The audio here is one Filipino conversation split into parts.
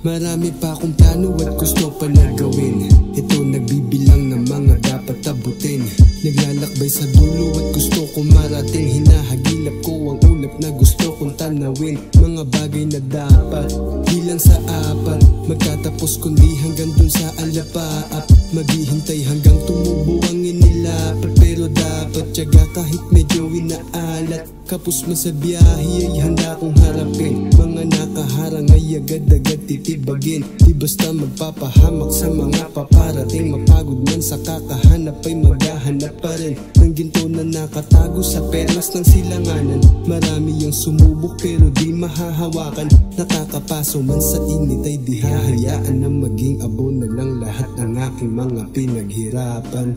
Marami pa akong plano at gusto pa na gawin. Ito nagbibilang ng mga dapat abutin. Naglalakbay sa dulo at gusto ko marating. Hinahagilap ko ang ulap na gusto kong tanawin. Mga bagay na dapat di lang sa apat magtatapos kundi hanggang dun sa alapaap. Maghihintay hanggang tumubo ang inilapat. Pero dapat tiyaga kahit medyo inaalat. Kapos man sa biyahe ay handa kong harapin. Mga nakaharang ay agad-agad titibagin. Di basta magpapahamak sa mga paparating. Mapagod man sa kakahanap ay maghahanap pa rin ng ginto na nakatago sa perlas ng silanganan. Marami yung sumubok pero di mahahawakan. Nakakapaso man sa init ay di hahayaan na maging abo na lang lahat ng aking mga pinaghirapan.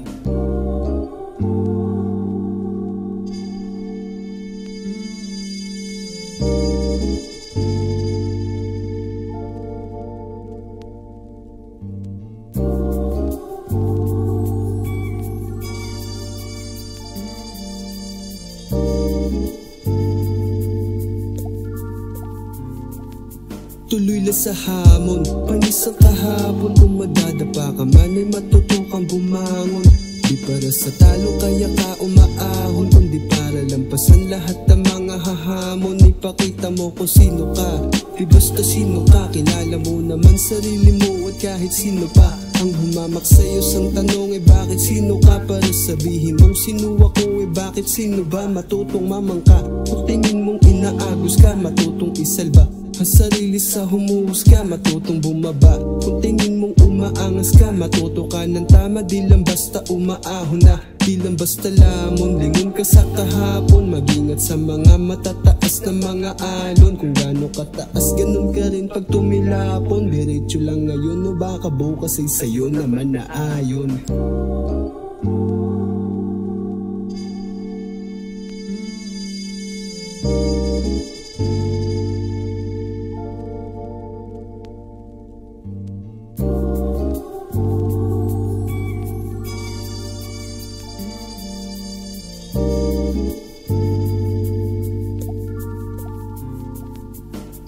Tuloy lang sa hamon, panis ang kahapon. Kung madadapa ka man ay matutokang bumangon. Di para sa talo kaya ka umaahon, kundi para lampasan lahat ng mga hahamon. Ipakita mo kung sino ka, di basta sino ka. Kilala mo naman sarili mo at kahit sino pa ang humamak sa'yo sang tanong bakit sino ka? Para sabihin mong sino ako bakit sino ba? Matutong mamangka kung tingin mong inaagos ka. Matutong isalba ang sarili sa humuhos ka. Matutong bumaba kung tingin mong umaangas ka. Matuto ka ng tama, di lang basta umaahon na. Di lang basta lamon, lingon ka sa kahapon. Mag-ingat sa mga matataas na mga alon. Kung gaano kataas, ganun ka rin pag tumilapon. Diretso lang ngayon o baka bukas ay sa'yo naman na ayon.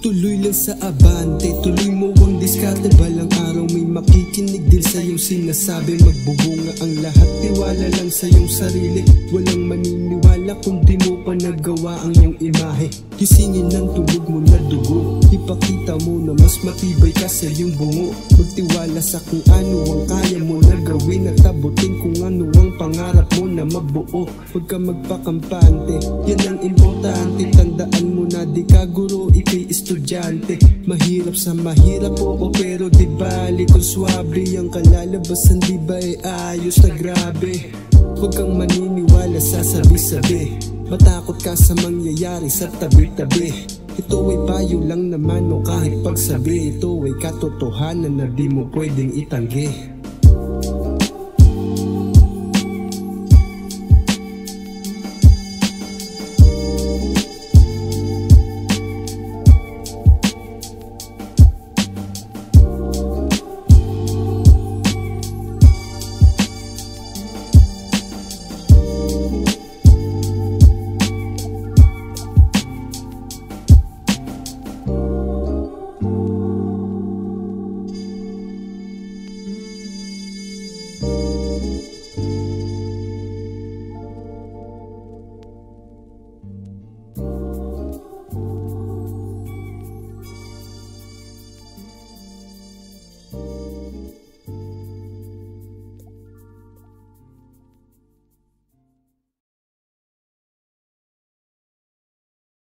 Tuloy lang sa abante, tuloy mo ang diskarte. Balang araw may makikinig din sa iyong sinasabi. Magbubunga ang lahat, tiwala lang sa iyong sarili. Walang maniniwala kung di mo pa nagawa ang iyong imahe. Gisingin ng tulog mo na dugo, ipakita mo na mas matibay ka sa iyong bungo. Magtiwala sa kung ano ang kaya mo na gawin at abutin kung ano ang pangarap mo na mabuo. Huwag ka magpakampante, yan ang importante. Tandaan mo na di ka guro, ikay estudyante. Mahirap sa mahirap, oo, pero di bali kung swabe ang kalalabasan, di ba ayos na grabe. Huwag kang maniniwala sa sabi-sabi, matakot ka sa mangyayari sa tabi-tabi. Ito ay payo lang naman o kahit pagsabi. Ito ay katotohanan na di mo pwedeng itanggi.